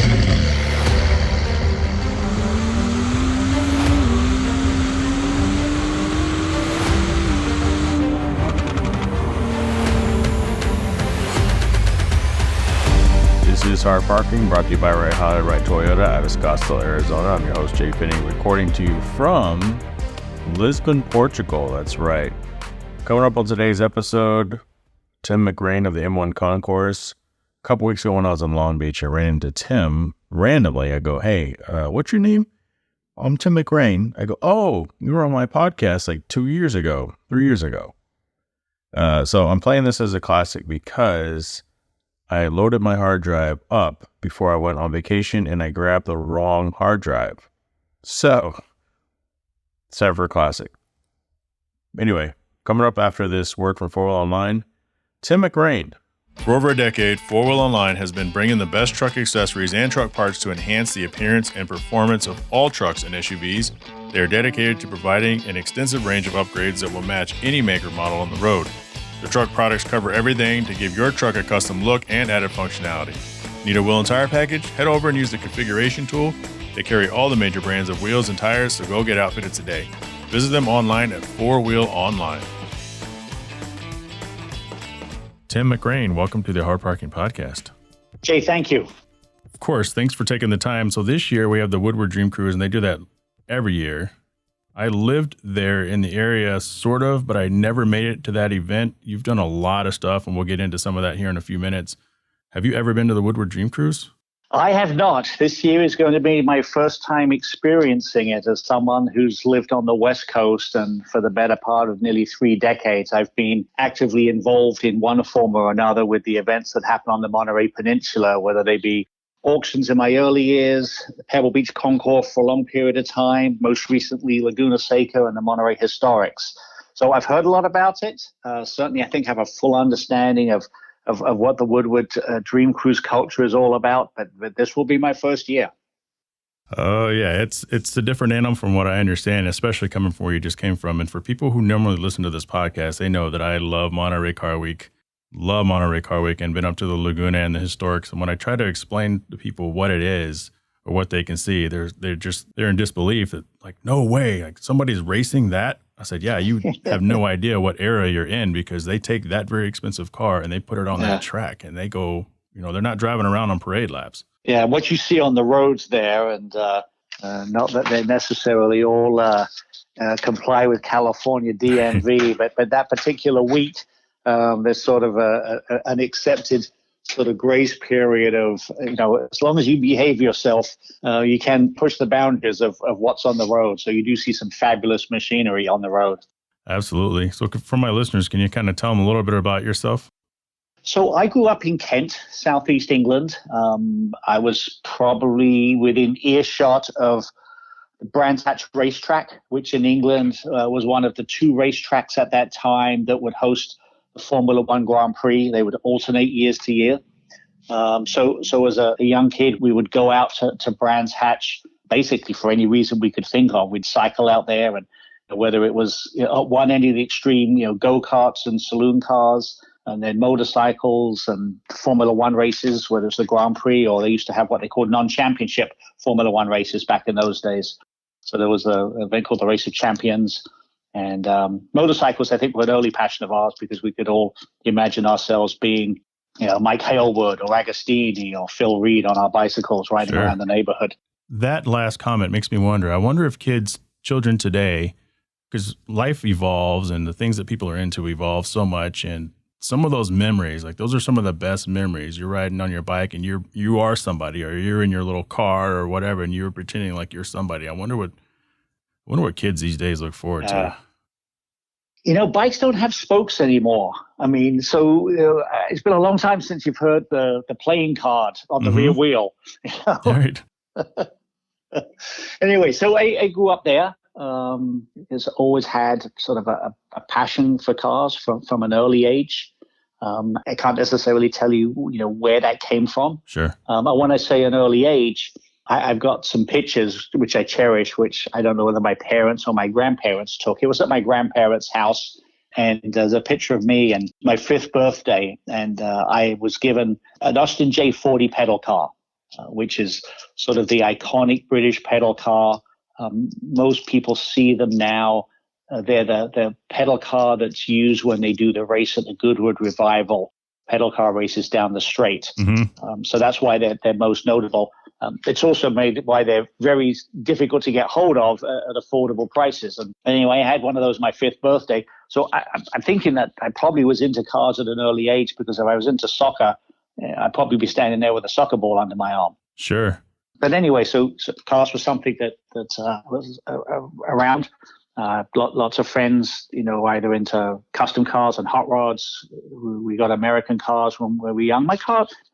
This is Hard Parking, brought to you by Right Holly, Right Toyota out of Scottsdale, Arizona. I'm your host, Jhae Pfenning, recording to you from Lisbon, Portugal. That's right. Coming up on today's episode, Tim McGrane of the M1 Concourse. A couple weeks ago when I was in Long Beach, I ran into Tim randomly. I go, hey, what's your name? I'm Tim McGrane. I go, oh, you were on my podcast like 3 years ago. So I'm playing this as a classic because I loaded my hard drive up before I went on vacation and I grabbed the wrong hard drive. So, set for a classic. Anyway, coming up after this word from 4Wheel Online, Tim McGrane. For over a decade, 4Wheel Online has been bringing the best truck accessories and truck parts to enhance the appearance and performance of all trucks and SUVs. They are dedicated to providing an extensive range of upgrades that will match any maker model on the road. The truck products cover everything to give your truck a custom look and added functionality. Need a wheel and tire package? Head over and use the configuration tool. They carry all the major brands of wheels and tires, so go get outfitted today. Visit them online at 4Wheel Online. Tim McGrane, welcome to the Hard Parking Podcast. Jay, thank you. Of course, thanks for taking the time. So this year we have the Woodward Dream Cruise, and they do that every year. I lived there in the area, sort of, but I never made it to that event. You've done a lot of stuff, and we'll get into some of that here in a few minutes. Have you ever been to the Woodward Dream Cruise? I have not. This year is going to be my first time experiencing it as someone who's lived on the West Coast, and for the better part of nearly 3 decades, I've been actively involved in one form or another with the events that happen on the Monterey Peninsula, whether they be auctions in my early years, the Pebble Beach Concourse for a long period of time, most recently Laguna Seca and the Monterey Historics. So I've heard a lot about it. Certainly, I think I have a full understanding of what the Woodward Dream Cruise culture is all about, but this will be my first year. Oh, yeah. It's a different animal from what I understand, especially coming from where you just came from. And for people who normally listen to this podcast, they know that I love Monterey Car Week. And been up to the Laguna and the Historics. And when I try to explain to people what it is or what they can see, they're in disbelief that, like, no way, like somebody's racing that. I said, yeah, you have no idea what era you're in, because they take that very expensive car and they put it on that track and they go, they're not driving around on parade laps. Yeah, what you see on the roads there, and not that they necessarily all comply with California DMV, but that particular week, there's sort of an accepted sort of grace period of, as long as you behave yourself, you can push the boundaries of what's on the road. So you do see some fabulous machinery on the road. Absolutely. So for my listeners, can you kind of tell them a little bit about yourself? So I grew up in Kent, southeast England. I was probably within earshot of the Brands Hatch racetrack, which in England was one of the 2 racetracks at that time that would host the Formula One Grand Prix. They would alternate years to year. So as a young kid, we would go out to Brands Hatch basically for any reason we could think of. We'd cycle out there, and whether it was at one end of the extreme, go-karts and saloon cars, and then motorcycles and Formula One races, whether it's the Grand Prix, or they used to have what they called non-championship Formula One races back in those days. So there was an event called the Race of Champions. And motorcycles, I think, were an early passion of ours, because we could all imagine ourselves being, Mike Hailwood or Agostini or Phil Reed on our bicycles riding around the neighborhood. That last comment makes me wonder. I wonder if children today, because life evolves and the things that people are into evolve so much, and some of those memories, like those are some of the best memories. You're riding on your bike and you are somebody, or you're in your little car or whatever, and you're pretending like you're somebody. I wonder what kids these days look forward to. Bikes don't have spokes anymore. I mean, so it's been a long time since you've heard the playing card on the rear wheel. Right. Anyway, so I grew up there. Has always had sort of a passion for cars from an early age. I can't necessarily tell you, where that came from. Sure. When I say an early age, I've got some pictures which I cherish, which I don't know whether my parents or my grandparents took. It was at my grandparents' house, and there's a picture of me and my 5th birthday, and I was given an Austin J40 pedal car. which is sort of the iconic British pedal car. Most people see them now. They're the pedal car that's used when they do the race at the Goodwood Revival pedal car races down the straight. Mm-hmm. So that's why they're most notable. It's also made why they're very difficult to get hold of at affordable prices. And anyway, I had one of those my 5th birthday. So I'm thinking that I probably was into cars at an early age, because if I was into soccer, I'd probably be standing there with a soccer ball under my arm. Sure. But anyway, so cars was something that was around. Lots of friends, either into custom cars and hot rods. We got American cars when we were young. My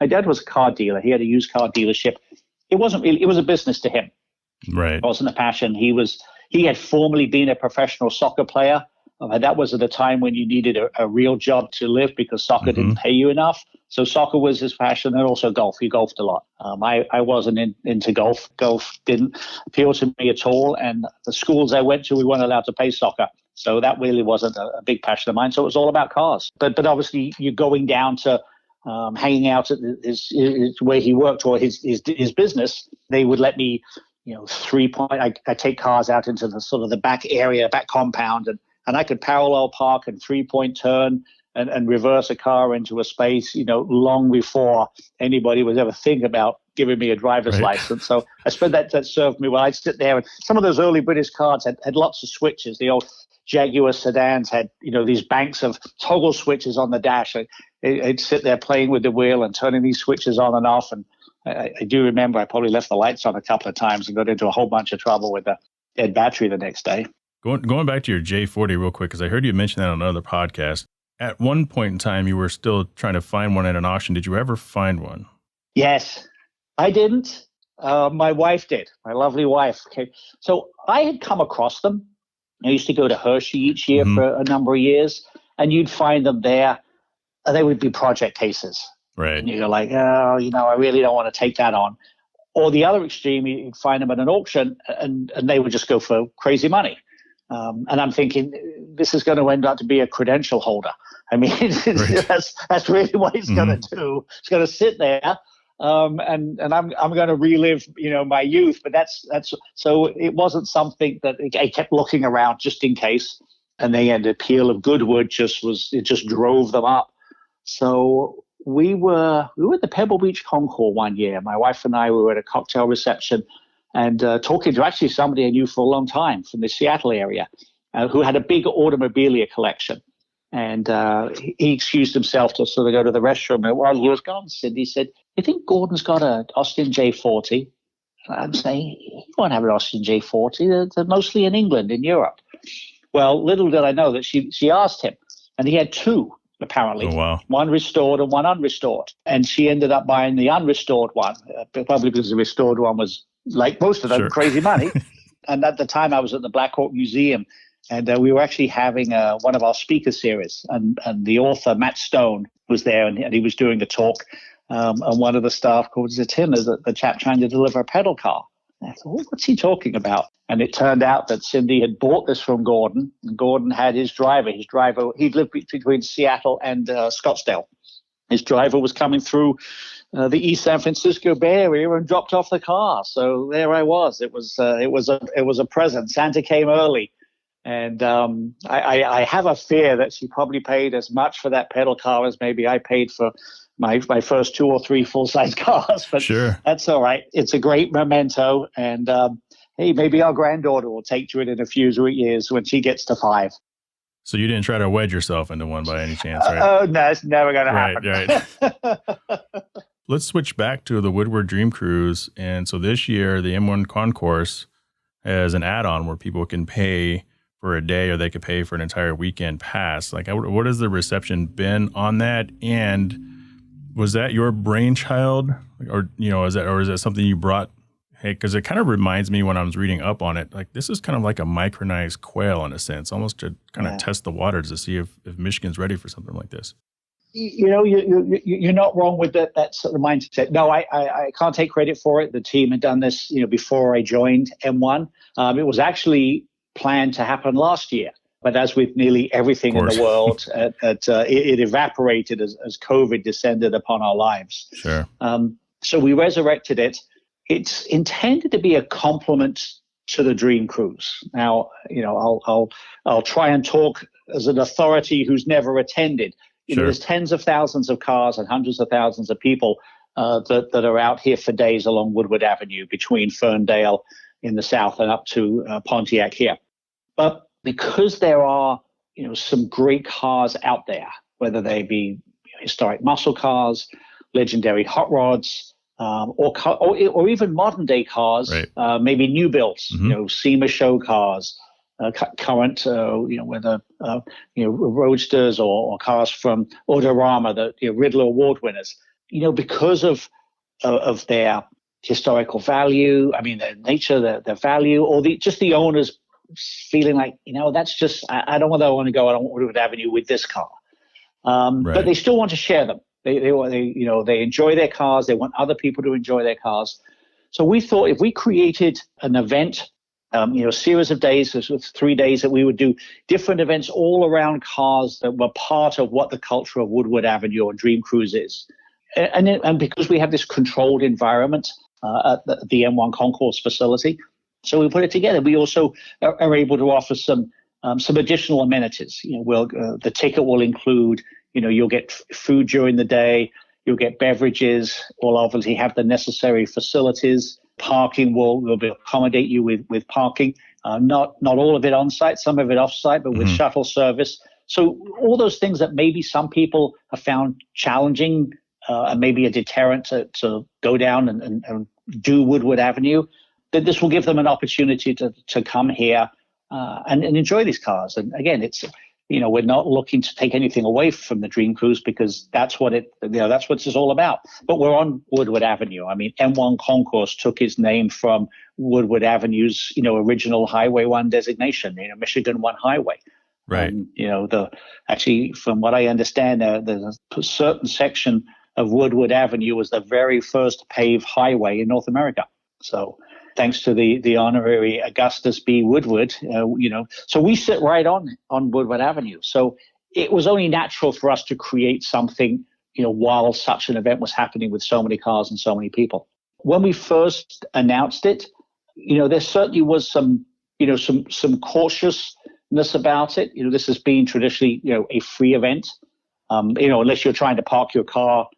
dad was a car dealer. He had a used car dealership. It was a business to him. Right. It wasn't a passion. He had formerly been a professional soccer player. That was at a time when you needed a real job to live, because soccer didn't pay you enough. So soccer was his passion, and also golf. He golfed a lot. I wasn't into golf. Golf didn't appeal to me at all. And the schools I went to, we weren't allowed to play soccer. So that really wasn't a big passion of mine. So it was all about cars. But obviously, you're going down to hanging out at his where he worked, or his business. They would let me, 3-point. I take cars out into the sort of the back area, back compound, and I could parallel park and 3-point turn and reverse a car into a space, long before anybody would ever think about giving me a driver's license. So I suppose that served me well. I'd sit there, and some of those early British cars had lots of switches. The old Jaguar sedans had, these banks of toggle switches on the dash. I'd sit there playing with the wheel and turning these switches on and off. And I do remember I probably left the lights on a couple of times and got into a whole bunch of trouble with the dead battery the next day. Going back to your J40 real quick, because I heard you mention that on another podcast. At one point in time, you were still trying to find one at an auction. Did you ever find one? Yes, I didn't. My wife did. My lovely wife. Okay. So I had come across them. I used to go to Hershey each year for a number of years, and you'd find them there. And they would be project cases. Right. And you're like, oh, I really don't want to take that on. Or the other extreme, you'd find them at an auction, and they would just go for crazy money. And I'm thinking, this is going to end up to be a credential holder. I mean, that's really what it's going to do. It's going to sit there, and I'm going to relive, my youth. But that's so it wasn't something that I kept looking around just in case. And the appeal of Goodwood just drove them up. So we were at the Pebble Beach Concourse one year. My wife and I were at a cocktail reception, and talking to actually somebody I knew for a long time from the Seattle area, who had a big automobilia collection. And he excused himself to sort of go to the restroom. And while he was gone, Cindy said, "You think Gordon's got an Austin J40?" And I'm saying, "He won't have an Austin J40. They're mostly in England, in Europe." Well, little did I know that she asked him, and he had two, apparently. Oh, wow. One restored and one unrestored. And she ended up buying the unrestored one, probably because the restored one was, like most of them, crazy money. And at the time, I was at the Black Hawk Museum, and we were actually having one of our speaker series. And the author, Matt Stone, was there, and he was doing the talk. And one of the staff called to Tim, as the chap trying to deliver a pedal car. And I thought, what's he talking about? And it turned out that Cindy had bought this from Gordon, and Gordon had his driver. He'd lived between Seattle and Scottsdale. His driver was coming through the East San Francisco Bay Area and dropped off the car. So there I was. It was a present. Santa came early, and I have a fear that she probably paid as much for that pedal car as maybe I paid for my first 2 or 3 full-size cars. But that's all right. It's a great memento, and hey, maybe our granddaughter will take to it in a few years when she gets to 5. So you didn't try to wedge yourself into one by any chance, right? Oh, no, it's never going to happen. Right. Let's switch back to the Woodward Dream Cruise. And so this year, the M1 Concourse has an add-on where people can pay for a day, or they could pay for an entire weekend pass. Like, what has the reception been on that? And was that your brainchild, or is that something you brought? Hey, because it kind of reminds me, when I was reading up on it, like this is kind of like a micronized quail in a sense, almost to kind of test the waters to see if Michigan's ready for something like this. You're not wrong with that sort of mindset. No, I can't take credit for it. The team had done this, before I joined M1. It was actually planned to happen last year. But as with nearly everything in the world, it evaporated as COVID descended upon our lives. Sure. So we resurrected it. It's intended to be a complement to the Dream Cruise. Now, I'll try and talk as an authority who's never attended. Sure. There's tens of thousands of cars and hundreds of thousands of people that are out here for days along Woodward Avenue between Ferndale in the south and up to Pontiac here. But because there are some great cars out there, whether they be historic muscle cars, legendary hot rods, or even modern day cars, right. Maybe new builds, SEMA show cars, current, whether roadsters or cars from Autorama, the Riddler Award winners, because of their historical value, their nature, their value, or just the owners feeling like, that's just, I don't want to go on Woodward Avenue with this car. Right. But they still want to share them. They enjoy their cars. They want other people to enjoy their cars. So we thought if we created an event, a series of days, so 3 days that we would do different events all around cars that were part of what the culture of Woodward Avenue or Dream Cruise is. And because we have this controlled environment at the M1 Concourse facility, so we put it together. We also are able to offer some additional amenities. The ticket will include, you'll get food during the day, you'll get beverages. We'll obviously have the necessary facilities. Parking will accommodate you with parking. Not all of it on site, some of it off site, but with shuttle service. So all those things that maybe some people have found challenging and maybe a deterrent to go down and do Woodward Avenue, that this will give them an opportunity to come here and enjoy these cars. And again, it's we're not looking to take anything away from the Dream Cruise because that's what that's what it's all about. But we're on Woodward Avenue. M1 Concourse took its name from Woodward Avenue's original Highway 1 designation, Michigan 1 Highway. Right. Actually, from what I understand, there's a certain section of Woodward Avenue was the very first paved highway in North America. So thanks to the honorary Augustus B. Woodward, so we sit right on Woodward Avenue. So it was only natural for us to create something, while such an event was happening with so many cars and so many people. When we first announced it, there certainly was some cautiousness about it. This has been traditionally, a free event, unless you're trying to park your car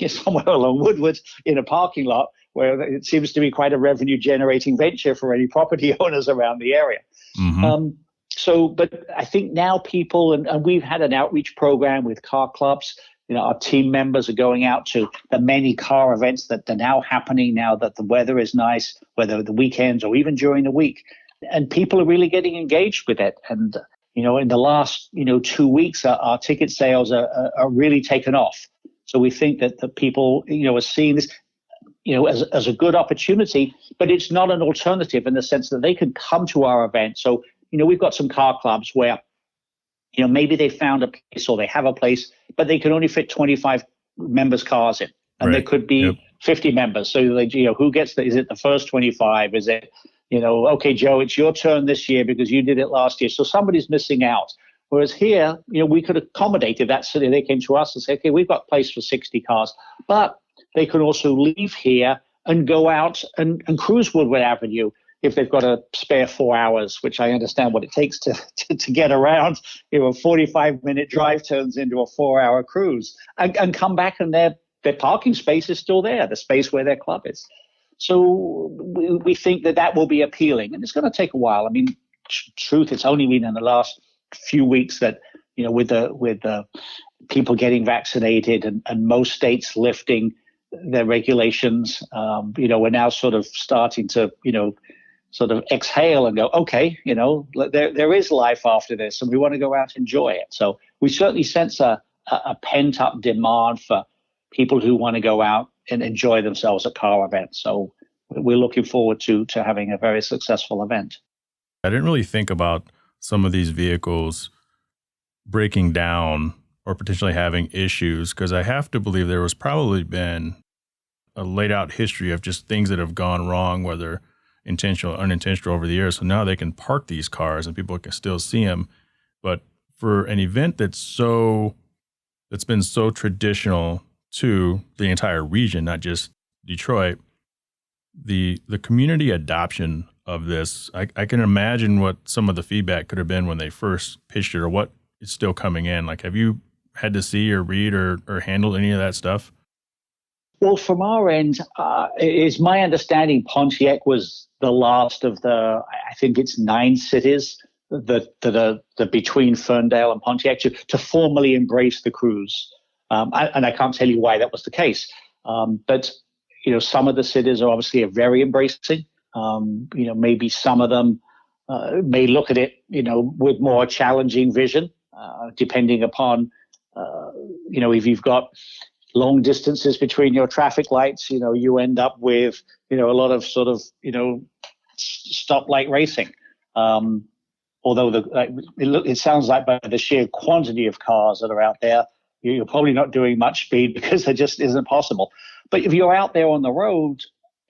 somewhere along Woodward in a parking lot, where it seems to be quite a revenue-generating venture for any property owners around the area. But I think now people, and we've had an outreach program with car clubs. Our team members are going out to the many car events that are now happening now that the weather is nice, whether the weekends or even during the week. And people are really getting engaged with it. And, in the last, 2 weeks, our ticket sales are really taken off. So we think that the people, are seeing this, as a good opportunity, but it's not an alternative in the sense that they can come to our event. So, we've got some car clubs where, maybe they found a place or they have a place, but they can only fit 25 members' cars in. And there could be 50 members. So, who gets is it the first 25? Is it, okay, Joe, it's your turn this year because you did it last year. So somebody's missing out. Whereas here, we could accommodate if that city, they came to us and said, okay, we've got place for 60 cars, but they can also leave here and go out and cruise Woodward Avenue if they've got a spare 4 hours, which I understand what it takes to get around. A 45-minute drive turns into a 4-hour cruise and come back and their parking space is still there, the space where their club is. So we think that will be appealing, and it's going to take a while. Truth, it's only been in the last few weeks that, with the people getting vaccinated and most states lifting their regulations, we're now sort of starting to, sort of exhale and go, okay, there is life after this and we want to go out and enjoy it. So we certainly sense a pent up demand for people who want to go out and enjoy themselves at car events. So we're looking forward to having a very successful event. I didn't really think about some of these vehicles breaking down or potentially having issues, because I have to believe there was probably been a laid out history of just things that have gone wrong, whether intentional or unintentional over the years. So now they can park these cars and people can still see them. But for an event that's been so traditional to the entire region, not just, Detroit, the community adoption of this, I can imagine what some of the feedback could have been when they first pitched it, or what is still coming in. Like, have you had to see or read or handle any of that stuff? Well, from our end, is my understanding Pontiac was the last of the, I think it's 9 cities that are between Ferndale and Pontiac to formally embrace the cruise. And I can't tell you why that was the case. But, some of the cities are obviously very embracing. Maybe some of them may look at it, with more challenging vision, depending upon, if you've got long distances between your traffic lights, you end up with, a lot of sort of, stoplight racing. Although it sounds like by the sheer quantity of cars that are out there, you're probably not doing much speed because it just isn't possible. But if you're out there on the road,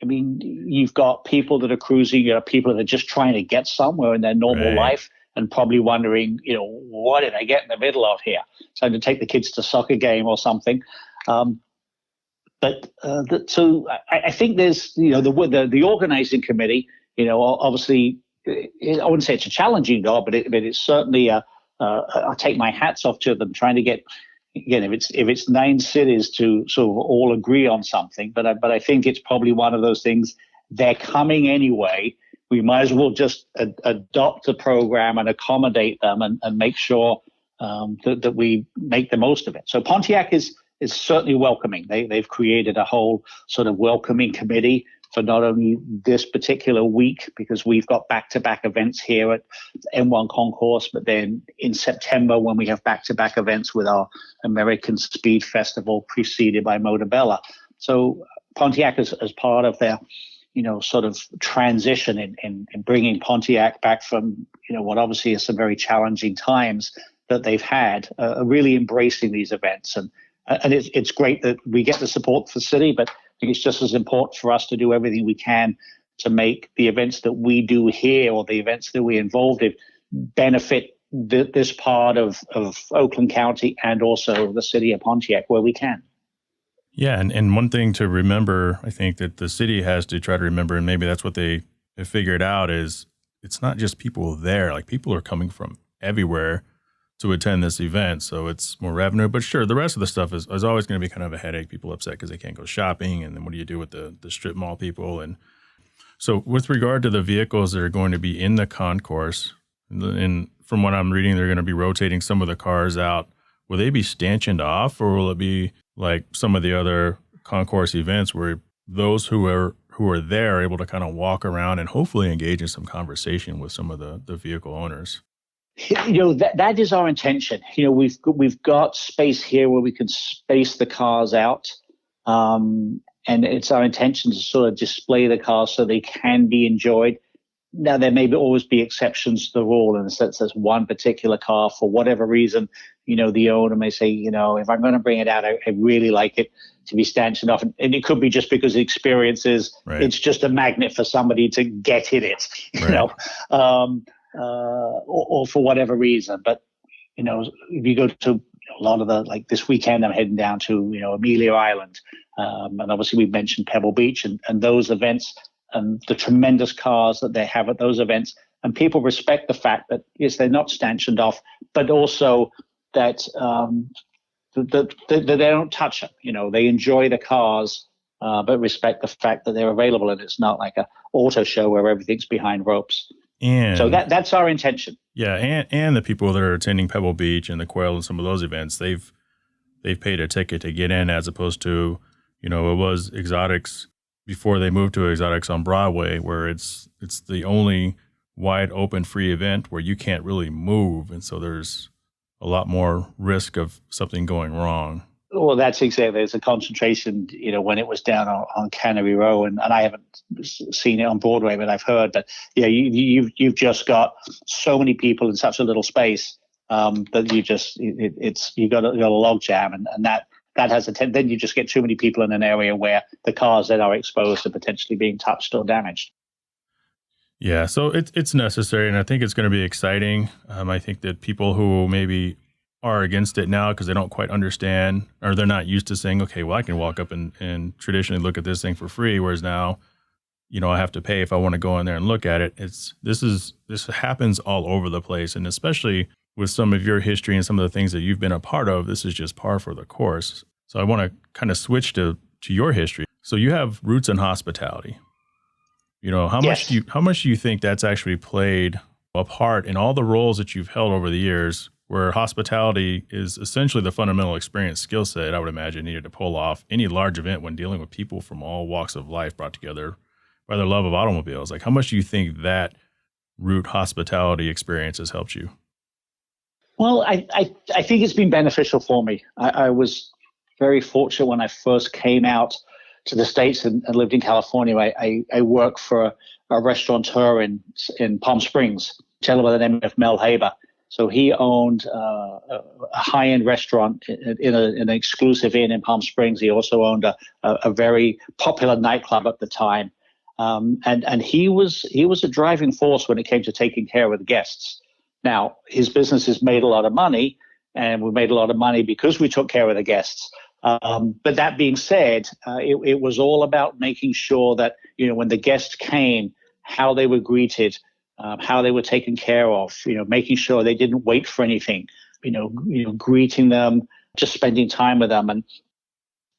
I mean, you've got people that are cruising, people that are just trying to get somewhere in their normal life and probably wondering, what did I get in the middle of here? Trying to take the kids to soccer game or something. So I think there's, the organizing committee, obviously, I wouldn't say it's a challenging job, but it's certainly I take my hats off to them trying to get, again, if it's 9 cities to sort of all agree on something, but I think it's probably one of those things. They're coming anyway. We might as well just adopt the program and accommodate them and make sure that we make the most of it. So Pontiac is certainly welcoming. They've created a whole sort of welcoming committee for not only this particular week, because we've got back-to-back events here at M1 Concourse, but then in September when we have back-to-back events with our American Speed Festival preceded by Motorabella. So Pontiac is as part of their, sort of transition in bringing Pontiac back from, what obviously is some very challenging times that they've had, really embracing these events. And it's great that we get the support for the city, but I think it's just as important for us to do everything we can to make the events that we do here or the events that we're involved in benefit this part of Oakland County and also the city of Pontiac where we can. Yeah, and one thing to remember, I think that the city has to try to remember, and maybe that's what they have figured out, is it's not just people there. Like, people are coming from everywhere to attend this event, so it's more revenue. But sure, the rest of the stuff is always going to be kind of a headache. People upset because they can't go shopping, and then what do you do with the strip mall people? And so with regard to the vehicles that are going to be in the concourse, and from what I'm reading, they're going to be rotating some of the cars out. Will they be stanchioned off, or will it be like some of the other concourse events where those who are there are able to kind of walk around and hopefully engage in some conversation with some of the vehicle owners? That is our intention. We've got space here where we can space the cars out, and it's our intention to sort of display the cars so they can be enjoyed. Now, there may always be exceptions to the rule in the sense there's one particular car for whatever reason. The owner may say, if I'm going to bring it out, I really like it to be stanchioned off. And it could be just because the experience is, it's just a magnet for somebody to get in it, or for whatever reason. But, if you go to a lot of like this weekend, I'm heading down to, Amelia Island. And obviously we've mentioned Pebble Beach and those events and the tremendous cars that they have at those events. And people respect the fact that, yes, they're not stanchioned off, but also that they don't touch them. They enjoy the cars, but respect the fact that they're available. And it's not like a auto show where everything's behind ropes. And so that's our intention. Yeah, and the people that are attending Pebble Beach and the Quail and some of those events, they've paid a ticket to get in, as opposed to, it was Exotics before they moved to Exotics on Broadway, where it's the only wide open free event where you can't really move, and so there's a lot more risk of something going wrong. Well, that's exactly. There's a concentration, when it was down on Cannery Row, and I haven't seen it on Broadway, but I've heard. But yeah, you've just got so many people in such a little space that you got a log jam, and that has then you just get too many people in an area where the cars that are exposed are potentially being touched or damaged. Yeah, so it's necessary, and I think it's going to be exciting. I think that people who maybe are against it now because they don't quite understand, or they're not used to saying, okay, well, I can walk up and traditionally look at this thing for free, whereas now, I have to pay if I want to go in there and look at it. This happens all over the place, and especially with some of your history and some of the things that you've been a part of, this is just par for the course. So I want to kind of switch to your history. So you have roots in hospitality. How Yes. much do you think that's actually played a part in all the roles that you've held over the years, where hospitality is essentially the fundamental experience skill set, I would imagine, needed to pull off any large event when dealing with people from all walks of life brought together by their love of automobiles? Like, how much do you think that root hospitality experience has helped you? Well, I think it's been beneficial for me. I was very fortunate when I first came out to the States and lived in California. I worked for a restaurateur in Palm Springs, a gentleman by the name of Mel Haber. So he owned a high-end restaurant in an exclusive inn in Palm Springs. He also owned a very popular nightclub at the time. And he was a driving force when it came to taking care of the guests. Now, his business has made a lot of money, and we made a lot of money because we took care of the guests. But that being said, it was all about making sure that, when the guests came, how they were greeted, how they were taken care of, making sure they didn't wait for anything, greeting them, just spending time with them. And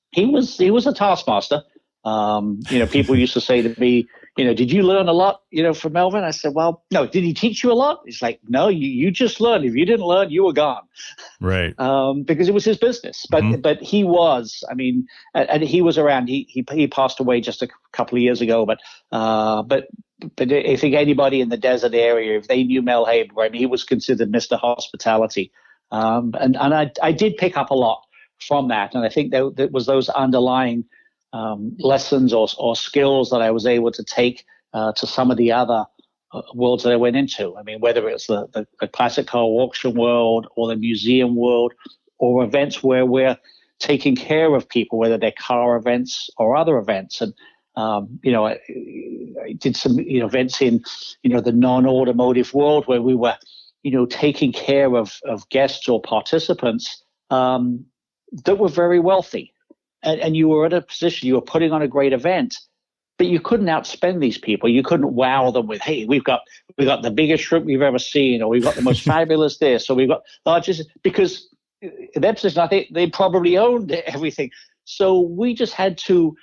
he was a taskmaster. People used to say to me, did you learn a lot, from Melvin? I said, well, no. Did he teach you a lot? He's like, no, you just learned. If you didn't learn, you were gone. Right. Because it was his business. But he was, and he was around. He passed away just a couple of years ago. But I think anybody in the desert area, if they knew Mel Haber, he was considered Mr. Hospitality. And I did pick up a lot from that. And I think there was those underlying lessons or skills that I was able to take to some of the other worlds that I went into. Whether it's the classic car auction world or the museum world or events where we're taking care of people, whether they're car events or other events. And, I did some events in, the non-automotive world where we were, taking care of guests or participants that were very wealthy. And you were at a position, you were putting on a great event, but you couldn't outspend these people. You couldn't wow them with, hey, we've got the biggest shrimp you've ever seen, or we've got the most fabulous this, or we've got largest, because in their position, I think they probably owned everything. So we just had to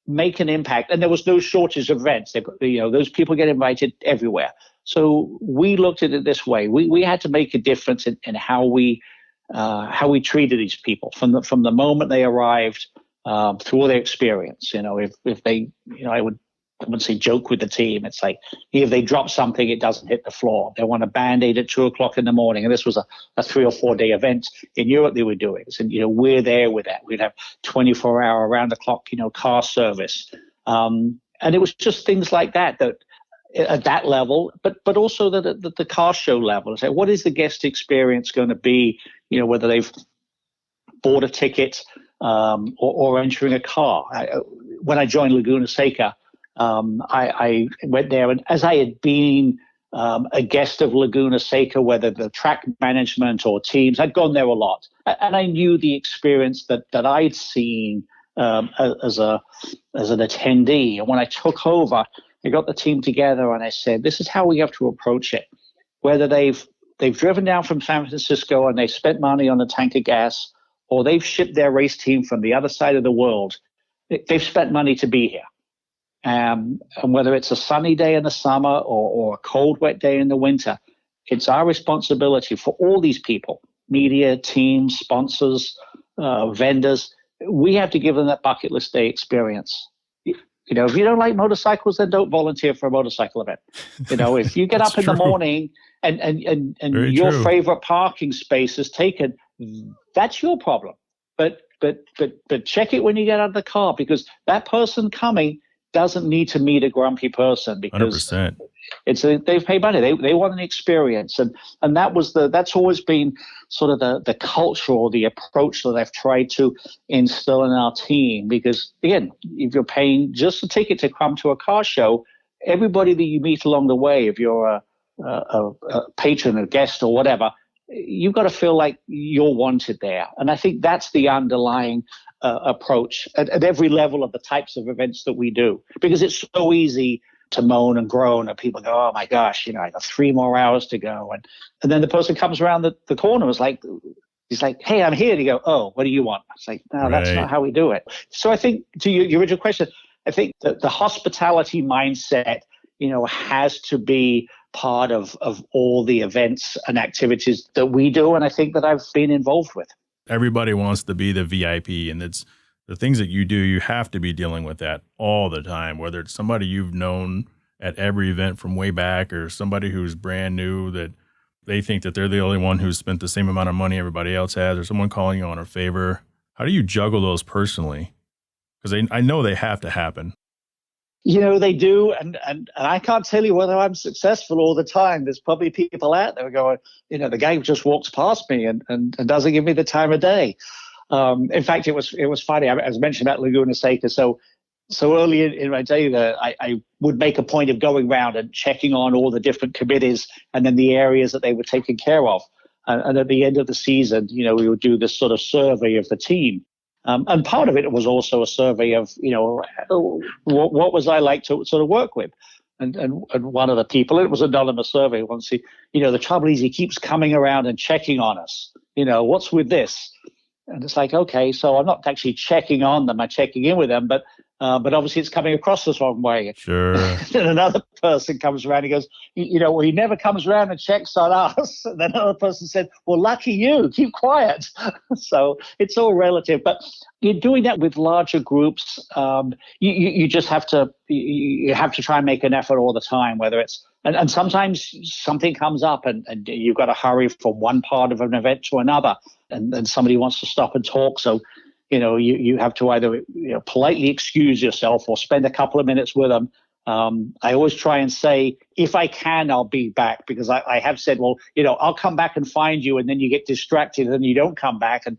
make an impact, and there was no shortage of events. Those people get invited everywhere. So we looked at it this way. We had to make a difference in how we treated these people from the moment they arrived through their experience. If they, I wouldn't say joke with the team. It's like, if they drop something, it doesn't hit the floor. They want a Band-Aid at 2:00 in the morning. And this was a 3 or 4 day event in Europe they were doing. So, we're there with that. We'd have 24-hour around the clock, car service. And it was just things like that at that level, but also the car show level. So what is the guest experience going to be, whether they've bought a ticket or entering a car. When I joined Laguna Seca, I went there, and as I had been a guest of Laguna Seca, whether the track management or teams, I'd gone there a lot. And I knew the experience that I'd seen as an attendee. And when I took over, I got the team together and I said, this is how we have to approach it. Whether they've driven down from San Francisco and they spent money on a tank of gas, or they've shipped their race team from the other side of the world, they've spent money to be here. And whether it's a sunny day in the summer or a cold, wet day in the winter, it's our responsibility for all these people, media, teams, sponsors, vendors. We have to give them that bucket list day experience. If you don't like motorcycles, then don't volunteer for a motorcycle event. If you get up in the morning and your favorite parking space is taken, that's your problem. But check it when you get out of the car, because that person coming doesn't need to meet a grumpy person, because 100%. They've paid money. They want an experience, and that's always been sort of the culture or the approach that I've tried to instill in our team. Because again, if you're paying just a ticket to come to a car show, everybody that you meet along the way, if you're a patron, a guest, or whatever, you've got to feel like you're wanted there. And I think that's the underlying approach at every level of the types of events that we do, because it's so easy to moan and groan and people go, oh my gosh, I got 3 more hours to go. And then the person comes around the corner is like, he's like, hey, I'm here. To go, oh, what do you want? It's like, no, that's not how we do it. So I think to your original question, I think that the hospitality mindset, has to be part of all the events and activities that we do. And I think that I've been involved with. Everybody wants to be the VIP, and it's the things that you do, you have to be dealing with that all the time, whether it's somebody you've known at every event from way back or somebody who's brand new that they think that they're the only one who's spent the same amount of money everybody else has, or someone calling you on a favor. How do you juggle those personally? Because I know they have to happen. They do. And I can't tell you whether I'm successful all the time. There's probably people out there going, the guy just walks past me and doesn't give me the time of day. In fact, it was funny. I was mentioning about Laguna Seca. So early in my day, I would make a point of going around and checking on all the different committees and then the areas that they were taken care of. And at the end of the season, we would do this sort of survey of the team. And part of it was also a survey of, what was I like to sort of work with? And one of the people, it was an anonymous survey, once the trouble is he keeps coming around and checking on us. What's with this? And it's like, okay, so I'm not actually checking on them, I'm checking in with them, but obviously it's coming across the wrong way. Sure. Then another person comes around and goes, well, he never comes around and checks on us. And then another person said, well, lucky you, keep quiet. So it's all relative. But you're doing that with larger groups. You just have to try and make an effort all the time, whether it's, and sometimes something comes up and you've got to hurry from one part of an event to another. And somebody wants to stop and talk. So, you have to either politely excuse yourself or spend a couple of minutes with them. I always try and say, if I can, I'll be back, because I have said, well, I'll come back and find you, and then you get distracted and you don't come back, and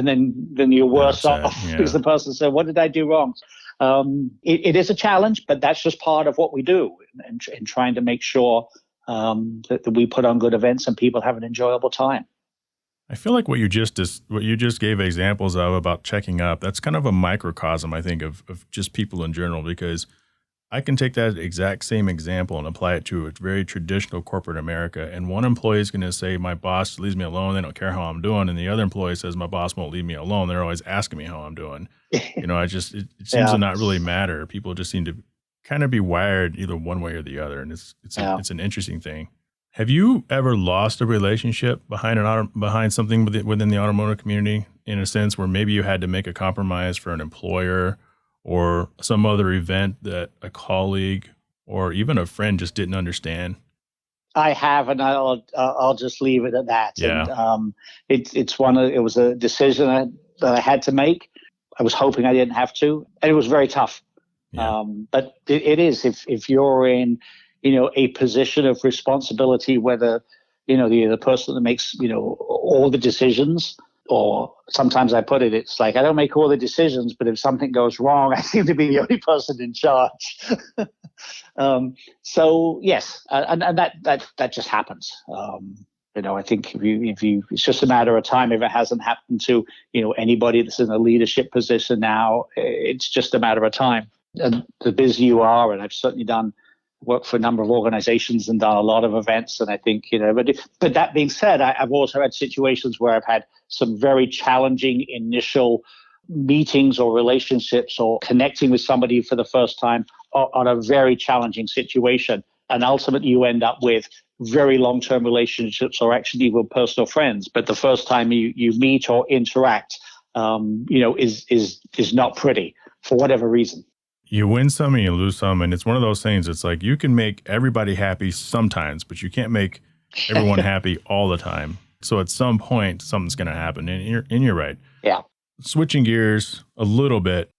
then you're worse off because the person said, what did I do wrong? It is a challenge, but that's just part of what we do in trying to make sure that we put on good events and people have an enjoyable time. I feel like what you just gave examples of about checking up, that's kind of a microcosm, I think, of just people in general, because I can take that exact same example and apply it to a very traditional corporate America. And one employee is going to say, my boss leaves me alone. They don't care how I'm doing. And the other employee says, my boss won't leave me alone. They're always asking me how I'm doing. It seems to not really matter. People just seem to kind of be wired either one way or the other. And it's an interesting thing. Have you ever lost a relationship behind something within the automotive community, in a sense where maybe you had to make a compromise for an employer or some other event that a colleague or even a friend just didn't understand? I have, and I'll just leave it at that. Yeah. And, it was a decision that I had to make. I was hoping I didn't have to, and it was very tough. Yeah. But it is, if you're in a position of responsibility, whether, the person that makes, all the decisions, or sometimes I put it's like, I don't make all the decisions, but if something goes wrong, I seem to be the only person in charge. So yes, and that just happens. I think if you, it's just a matter of time. If it hasn't happened to, anybody that's in a leadership position now, it's just a matter of time. And the busier you are, and I've certainly worked for a number of organizations and done a lot of events. And I think, but that being said, I've also had situations where I've had some very challenging initial meetings or relationships or connecting with somebody for the first time on a very challenging situation. And ultimately you end up with very long-term relationships or actually even personal friends. But the first time you meet or interact, is not pretty for whatever reason. You win some and you lose some. And it's one of those things. It's like you can make everybody happy sometimes, but you can't make everyone happy all the time. So at some point, something's going to happen. And you're right. Yeah. Switching gears a little bit,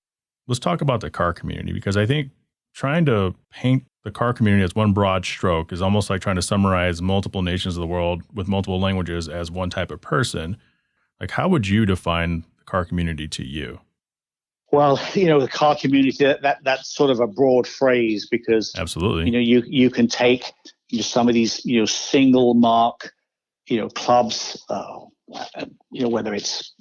let's talk about the car community, because I think trying to paint the car community as one broad stroke is almost like trying to summarize multiple nations of the world with multiple languages as one type of person. Like, how would you define the car community to you? Well, the car community, that's sort of a broad phrase, because absolutely, you can take some of these, single mark clubs, whether it's,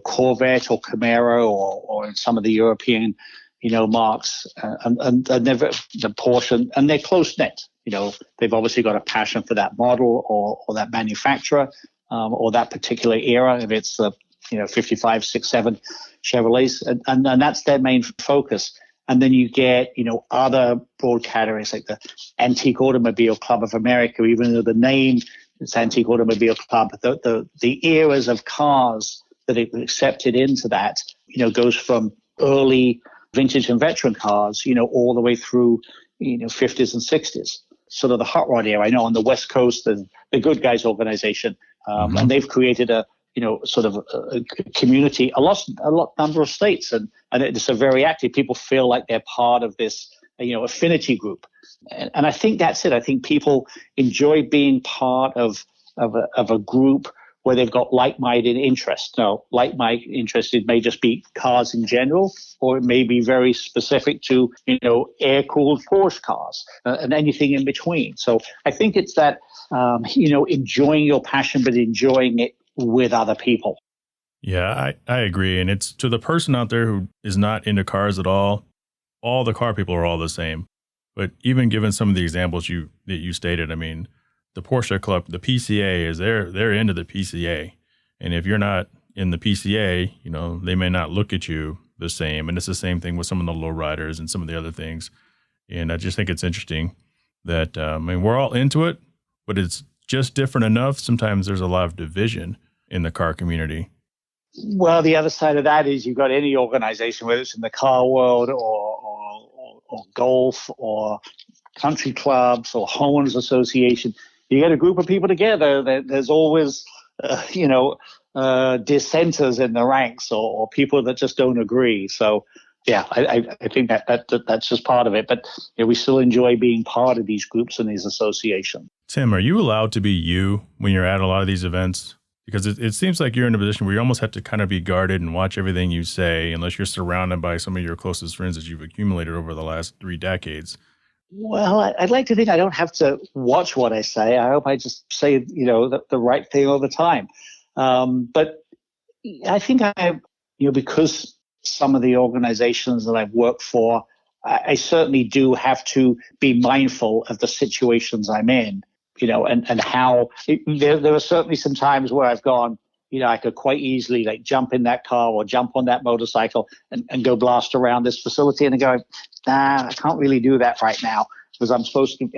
Corvette or Camaro or in some of the European, marks, and they're the Porsche, and they're close knit. They've obviously got a passion for that model or that manufacturer, or that particular era. If it's the 55, 6, 7 Chevrolets, and that's their main focus. And then you get, other broad categories like the Antique Automobile Club of America, even though the name is Antique Automobile Club, the eras of cars that are accepted into that, goes from early vintage and veteran cars, all the way through, 50s and 60s. Sort of the hot rod era. I know on the West Coast, the Good Guys organization, and they've created a community, a lot number of states, and it's a very active. People feel like they're part of this, affinity group, and I think that's it. I think people enjoy being part of a group where they've got like-minded interests. Now, like-minded interests, it may just be cars in general, or it may be very specific to, air-cooled Porsche cars, and anything in between. So I think it's that, enjoying your passion, but enjoying it with other people. Yeah, I agree. And it's to the person out there who is not into cars at all the car people are all the same. But even given some of the examples that you stated, I mean, the Porsche Club, the PCA they're into the PCA. And if you're not in the PCA, they may not look at you the same. And it's the same thing with some of the lowriders and some of the other things. And I just think it's interesting that, we're all into it, but it's just different enough. Sometimes there's a lot of division in the car community. Well, the other side of that is you've got any organization, whether it's in the car world or golf or country clubs or homeowners association, you get a group of people together. There's always, dissenters in the ranks or people that just don't agree. So, yeah, I think that's just part of it. But we still enjoy being part of these groups and these associations. Tim, are you allowed to be you when you're at a lot of these events? Because it seems like you're in a position where you almost have to kind of be guarded and watch everything you say, unless you're surrounded by some of your closest friends that you've accumulated over the last 3 decades. Well, I'd like to think I don't have to watch what I say. I hope I just say, the right thing all the time. But I think because some of the organizations that I've worked for, I certainly do have to be mindful of the situations I'm in. And how there are certainly some times where I've gone, I could quite easily jump in that car or jump on that motorcycle and go blast around this facility, and go, I can't really do that right now because I'm supposed to.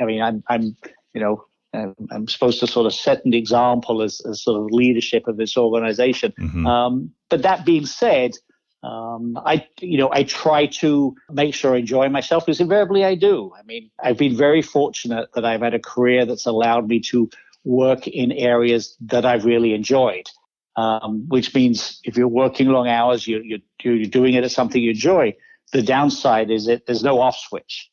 I'm supposed to sort of set an example as sort of leadership of this organization. Mm-hmm. But that being said, I try to make sure I enjoy myself, because invariably I do. I mean, I've been very fortunate that I've had a career that's allowed me to work in areas that I've really enjoyed, which means if you're working long hours, you're doing it as something you enjoy. The downside is that there's no off switch.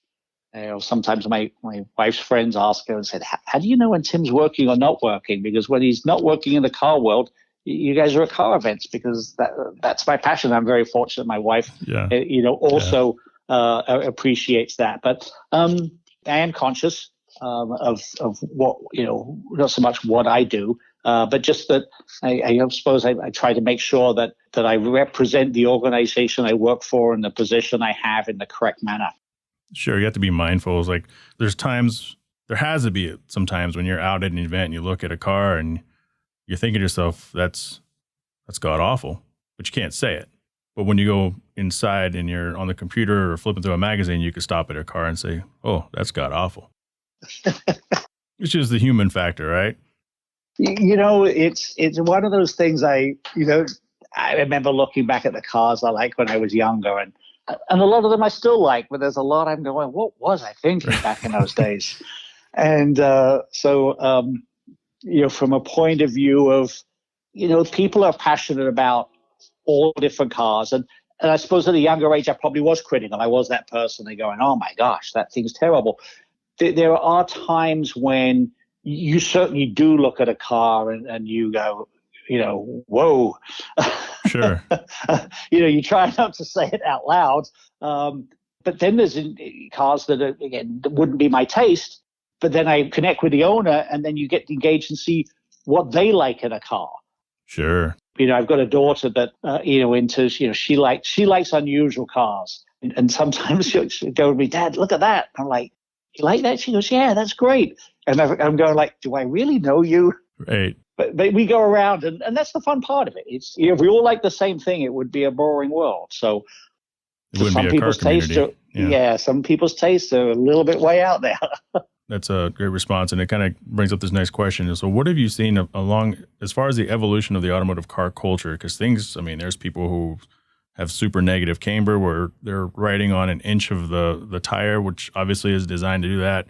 Sometimes my wife's friends ask her and said, how do you know when Tim's working or not working? Because when he's not working in the car world, you guys are at car events, because that's my passion. I'm very fortunate. My wife, also appreciates that. But I am conscious of what, not so much what I do, but just that I suppose I try to make sure that I represent the organization I work for and the position I have in the correct manner. Sure, you have to be mindful. It's like there has to be sometimes when you're out at an event and you look at a car and you're thinking to yourself, that's god awful, but you can't say it. But when you go inside and you're on the computer or flipping through a magazine, you can stop at a car and say, oh, that's god awful. Which is the human factor, right? It's one of those things I remember looking back at the cars I liked when I was younger, and a lot of them I still like, but there's a lot I'm going, what was I thinking back in those days? And from a point of view of, people are passionate about all different cars. And I suppose at a younger age, I probably was critical. I was that person. They're going, oh my gosh, that thing's terrible. There are times when you certainly do look at a car and you go, whoa. Sure. You try not to say it out loud. But then there's cars that wouldn't be my taste. But then I connect with the owner, and then you get engaged and see what they like in a car. Sure. I've got a daughter that, into, she likes unusual cars. And sometimes she'll go to me, Dad, look at that. I'm like, you like that? She goes, yeah, that's great. And I'm going like, do I really know you? Right. But we go around, and that's the fun part of it. It's, if we all like the same thing, it would be a boring world. So it wouldn't be a car community. Some people's tastes are a little bit way out there. That's a great response. And it kind of brings up this next question. So what have you seen along, as far as the evolution of the automotive car culture? Because there's people who have super negative camber where they're riding on an inch of the tire, which obviously is designed to do that.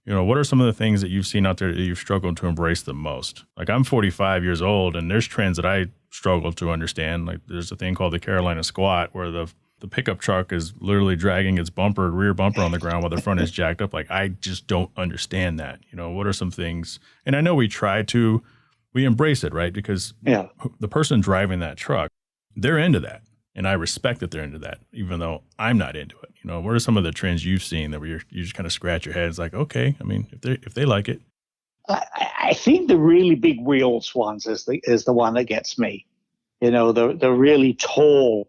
What are some of the things that you've seen out there that you've struggled to embrace the most? Like, I'm 45 years old, and there's trends that I struggle to understand. Like, there's a thing called the Carolina squat, where the pickup truck is literally dragging its rear bumper on the ground while the front is jacked up. Like, I just don't understand that. What are some things? And I know we embrace it, right? Because the person driving that truck, they're into that. And I respect that they're into that, even though I'm not into it. What are some of the trends you've seen that you just kind of scratch your head? It's like, okay, I mean, if they like it. I think the really big wheels ones is the one that gets me. The really tall,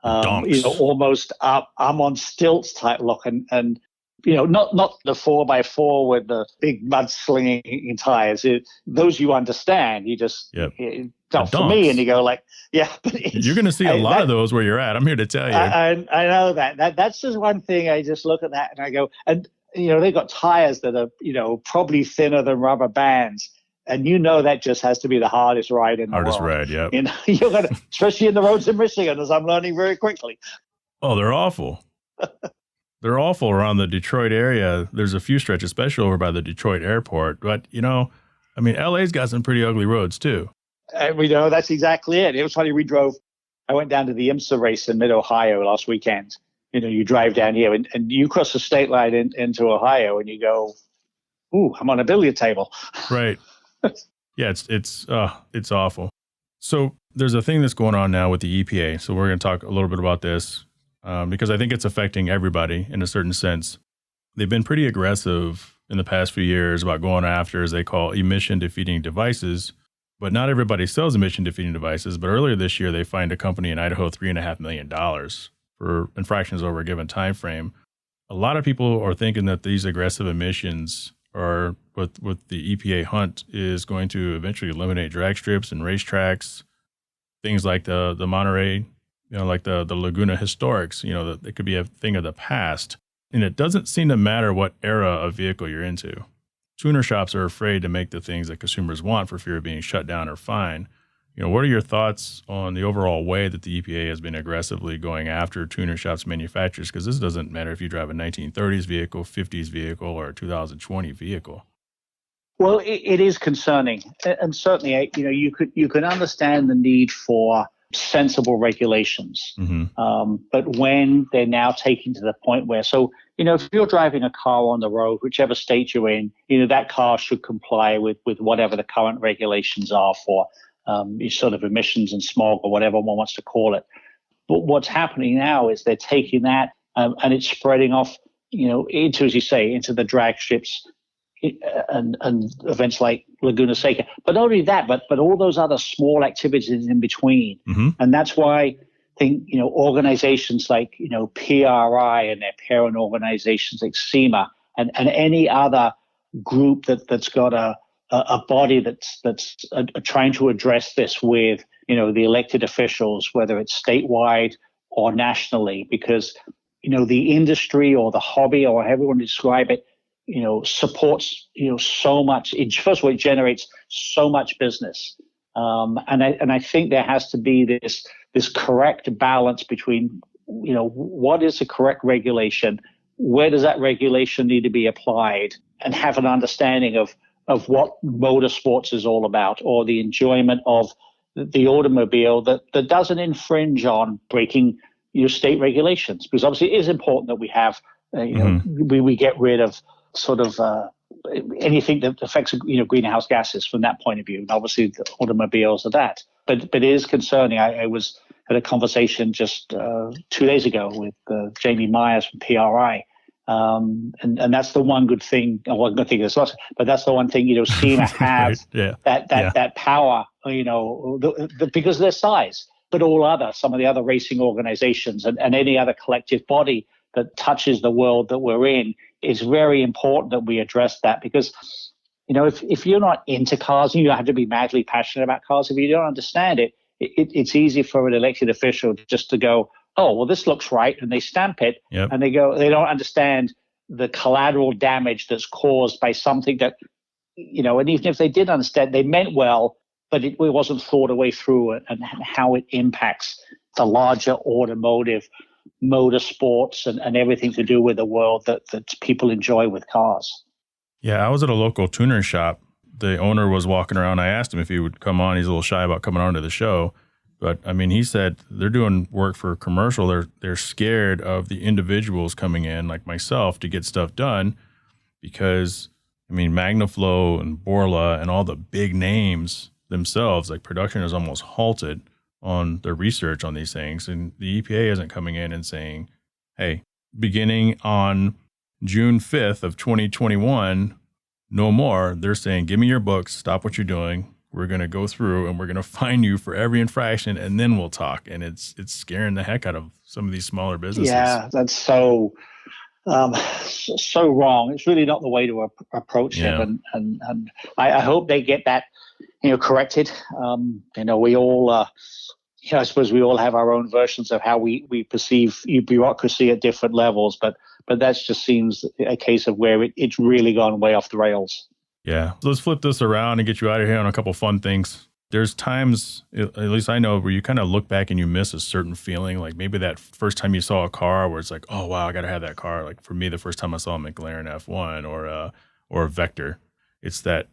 almost up, I'm on stilts type look, and not the 4x4 with the big mudslinging tires. Those you understand. You just not for me, and you go like, yeah. But you're going to see a lot of those where you're at. I'm here to tell you. I know that's just one thing. I just look at that and I go, and they've got tires that are probably thinner than rubber bands. And that just has to be the hardest ride in the world. Hardest ride, yeah. You're gonna, especially in the roads in Michigan, as I'm learning very quickly. Oh, they're awful. They're awful around the Detroit area. There's a few stretches, especially over by the Detroit airport. But, LA's got some pretty ugly roads too. That's exactly it. It was funny. I went down to the IMSA race in mid-Ohio last weekend. You drive down here and you cross the state line into Ohio and you go, ooh, I'm on a billiard table. Right. Yeah, it's awful. So there's a thing that's going on now with the EPA. So we're going to talk a little bit about this because I think it's affecting everybody in a certain sense. They've been pretty aggressive in the past few years about going after, as they call, emission-defeating devices. But not everybody sells emission-defeating devices. But earlier this year, they fined a company in Idaho $3.5 million for infractions over a given time frame. A lot of people are thinking that these aggressive emissions are what the EPA hunt is going to eventually eliminate drag strips and racetracks, things like the Monterey, like the Laguna Historics, that it could be a thing of the past. And it doesn't seem to matter what era of vehicle you're into. Tuner shops are afraid to make the things that consumers want for fear of being shut down or fined. What are your thoughts on the overall way that the EPA has been aggressively going after tuner shops manufacturers? Because this doesn't matter if you drive a 1930s vehicle, 50s vehicle, or a 2020 vehicle. Well, it is concerning, and certainly, you can understand the need for sensible regulations. Mm-hmm. But when they're now taking to the point where, if you're driving a car on the road, whichever state you're in, that car should comply with whatever the current regulations are for sort of emissions and smog or whatever one wants to call it. But what's happening now is they're taking that and it's spreading off, into, as you say, into the drag strips and events like Laguna Seca. But not only that, but all those other small activities in between. Mm-hmm. And that's why I think, organizations like, PRI and their parent organizations like SEMA and any other group that's got a body that's trying to address this with, the elected officials, whether it's statewide or nationally, because, the industry or the hobby or however you want to describe it, supports, so much. First of all, it generates so much business. And I think there has to be this correct balance between, what is the correct regulation? Where does that regulation need to be applied? And have an understanding of what motorsports is all about, or the enjoyment of the automobile that doesn't infringe on breaking state regulations. Because obviously it is important that we have, we get rid of sort of anything that affects greenhouse gases from that point of view. And obviously the automobiles are that. But it is concerning. I had a conversation just 2 days ago with Jamie Myers from PRI. And that's the one good thing. One good thing, there's lots, but that's the one thing, SEMA have Right. Yeah. that power, because of their size. But some of the other racing organizations and any other collective body that touches the world that we're in, is very important that we address that, because if you're not into cars, you don't have to be madly passionate about cars. If you don't understand it, it's easy for an elected official just to go, oh, well, this looks right, and they stamp it, Yep. and they don't understand the collateral damage that's caused by something that, and even if they did understand, they meant well, but it wasn't thought away through it, and how it impacts the larger automotive, motorsports, and everything to do with the world that people enjoy with cars. Yeah, I was at a local tuner shop. The owner was walking around. I asked him if he would come on. He's a little shy about coming on to the show. But, he said they're doing work for a commercial. They're scared of the individuals coming in, like myself, to get stuff done because, Magnaflow and Borla and all the big names themselves, like production is almost halted on their research on these things. And the EPA isn't coming in and saying, hey, beginning on June 5th of 2021, no more. They're saying, give me your books, stop what you're doing. We're going to go through and we're going to fine you for every infraction, and then we'll talk. And it's scaring the heck out of some of these smaller businesses. Yeah, that's so wrong. It's really not the way to approach it. And I hope they get that, corrected. We all, I suppose we all have our own versions of how we perceive bureaucracy at different levels, but that just seems a case of where it's really gone way off the rails. Yeah. So let's flip this around and get you out of here on a couple fun things. There's times, at least I know, where you kind of look back and you miss a certain feeling. Like maybe that first time you saw a car where it's like, oh, wow, I got to have that car. Like for me, the first time I saw a McLaren F1 or a Vector, it's that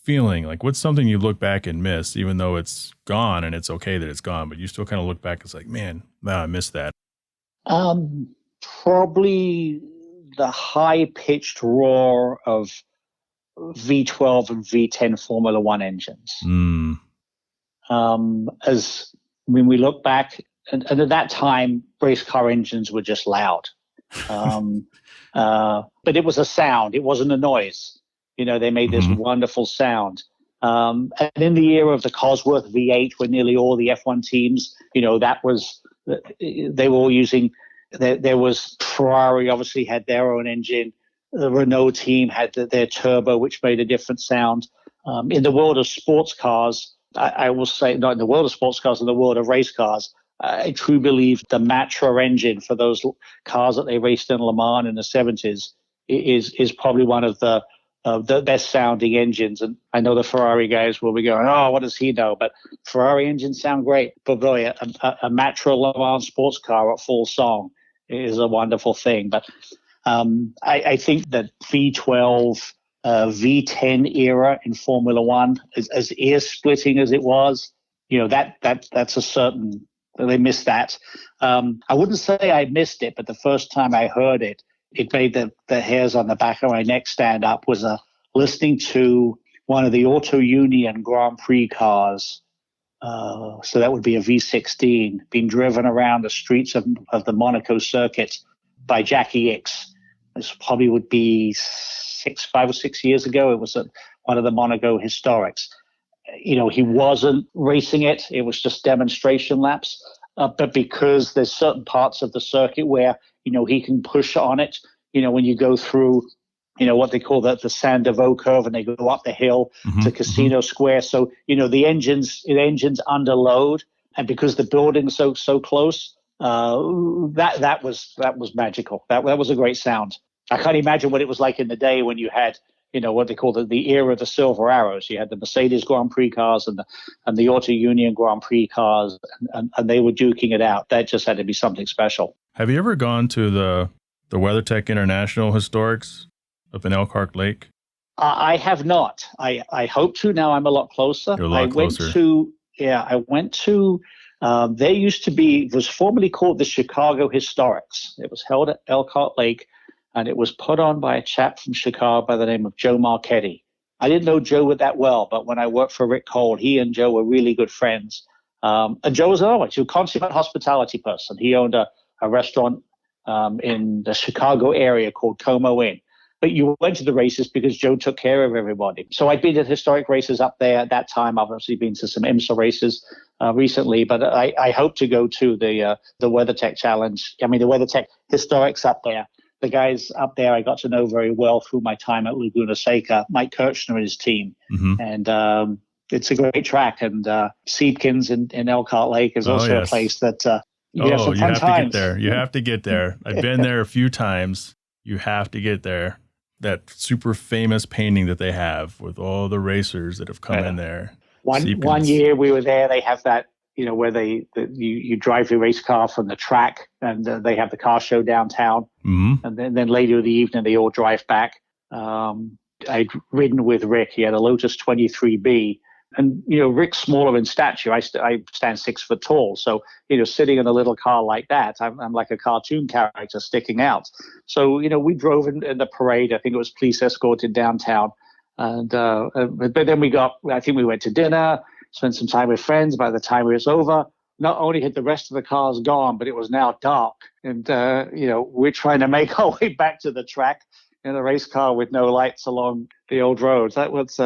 feeling. Like what's something you look back and miss, even though it's gone and it's okay that it's gone, but you still kind of look back. It's like, man, I missed that. Probably the high-pitched roar of V12 and V10 Formula One engines. As when we look back, and at that time, race car engines were just loud. But it was a sound. It wasn't a noise. They made this wonderful sound. And in the era of the Cosworth V8, where nearly all the F1 teams, they were all using. There was Ferrari obviously had their own engine. The Renault team had their turbo, which made a different sound. In the world of sports cars, I will say, not in the world of sports cars, in the world of race cars, I truly believe the Matra engine for those cars that they raced in Le Mans in the 70s is probably one of the best sounding engines. And I know the Ferrari guys will be going, oh, what does he know? But Ferrari engines sound great. But boy, a Matra Le Mans sports car at full song is a wonderful thing. But I think that V12, V10 era in Formula One, as ear splitting as it was, that's a certain. They missed that. I wouldn't say I missed it, but the first time I heard it, it made the hairs on the back of my neck stand up. Was listening to one of the Auto Union Grand Prix cars. So that would be a V16 being driven around the streets of the Monaco circuit by Jackie Ickx. This probably would be 5 or 6 years ago. It was one of the Monaco historics. He wasn't racing it. It was just demonstration laps. But because there's certain parts of the circuit where, he can push on it, when you go through, what they call the Sandoval curve, and they go up the hill to Casino Square. So, the engines under load. And because the building's so close, that was magical. That was a great sound. I can't imagine what it was like in the day when you had, what they call the era of the Silver Arrows. You had the Mercedes Grand Prix cars and the Auto Union Grand Prix cars, and they were duking it out. That just had to be something special. Have you ever gone to the WeatherTech International Historics up in Elkhart Lake? I have not. I hope to. Now I'm a lot closer. You're a lot closer. I went to, there used to be, it was formerly called the Chicago Historics. It was held at Elkhart Lake, and it was put on by a chap from Chicago by the name of Joe Marchetti. I didn't know Joe that well, but when I worked for Rick Cole, he and Joe were really good friends. And Joe was another one. He was a consummate hospitality person. He owned a restaurant in the Chicago area called Como Inn. But you went to the races because Joe took care of everybody. So I'd been to historic races up there at that time. I've obviously been to some IMSA races recently, but I hope to go to the WeatherTech Challenge. I mean, the WeatherTech Historics up there. The guys up there I got to know very well through my time at Laguna Seca, Mike Kirchner and his team. And it's a great track. And Siebkins in Elkhart Lake is also a place that you have some fun times. To get there. You have to get there. I've been there a few times. You have to get there. That super famous painting that they have with all the racers that have come in there. One year we were there. They have that, where you drive your race car from the track, and they have the car show downtown. And then later in the evening they all drive back. I'd ridden with Rick. He had a Lotus 23B. And, Rick's smaller in stature. I stand 6 foot tall. So, sitting in a little car like that, I'm like a cartoon character sticking out. So, we drove in the parade. I think it was police escorted downtown. And but then I think we went to dinner, spent some time with friends. By the time it was over, not only had the rest of the cars gone, but it was now dark. And, we're trying to make our way back to the track in a race car with no lights along the old roads. That was...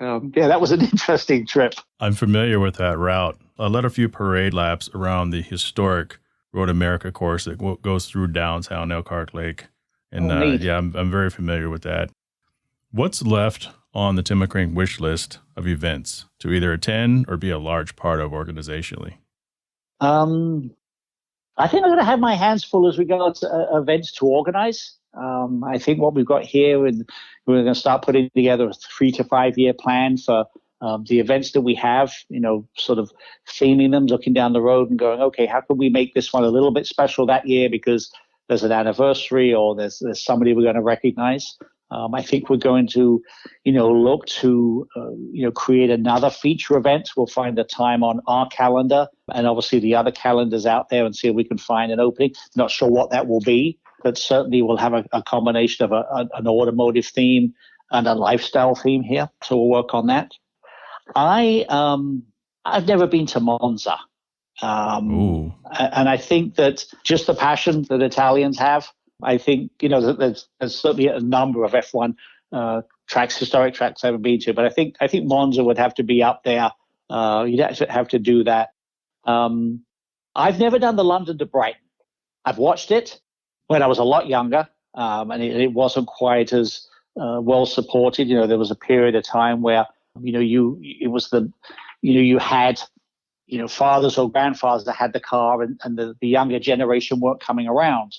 that was an interesting trip. I'm familiar with that route. I led a few parade laps around the historic Road America course that goes through downtown Elkhart Lake. And I'm very familiar with that. What's left on the Tim McGrane wish list of events to either attend or be a large part of organizationally? I think I'm going to have my hands full as regards events to organize. I think what we've got here, and we're going to start putting together a 3 to 5 year plan for the events that we have, sort of theming them, looking down the road and going, okay, how can we make this one a little bit special that year because there's an anniversary or there's somebody we're going to recognize. I think we're going to, look to, create another feature event. We'll find the time on our calendar and obviously the other calendars out there and see if we can find an opening. Not sure what that will be, but certainly we'll have a combination of an automotive theme and a lifestyle theme here. So we'll work on that. I've never been to Monza. And I think that just the passion that Italians have, I think, there's certainly a number of F1 tracks, historic tracks I haven't been to, but I think Monza would have to be up there. You'd have to do that. I've never done the London to Brighton. I've watched it when I was a lot younger, and it wasn't quite as well supported. There was a period of time where, you had, fathers or grandfathers that had the car and the younger generation weren't coming around.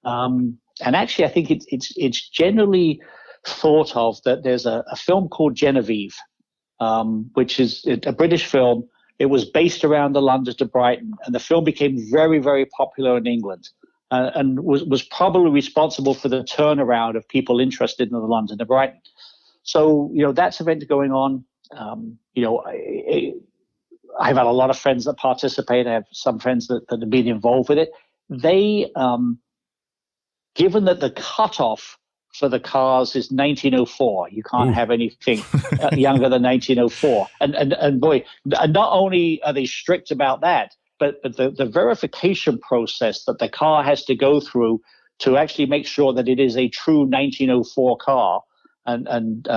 And actually, I think it's generally thought of that there's a film called Genevieve, which is a British film. It was based around the London to Brighton, and the film became very, very popular in England. And was probably responsible for the turnaround of people interested in the London to Brighton. So, that's an event going on. I've had a lot of friends that participate. I have some friends that have been involved with it. They, given that the cutoff for the cars is 1904, you can't have anything younger than 1904. And boy, not only are they strict about that, but the verification process that the car has to go through to actually make sure that it is a true 1904 car, and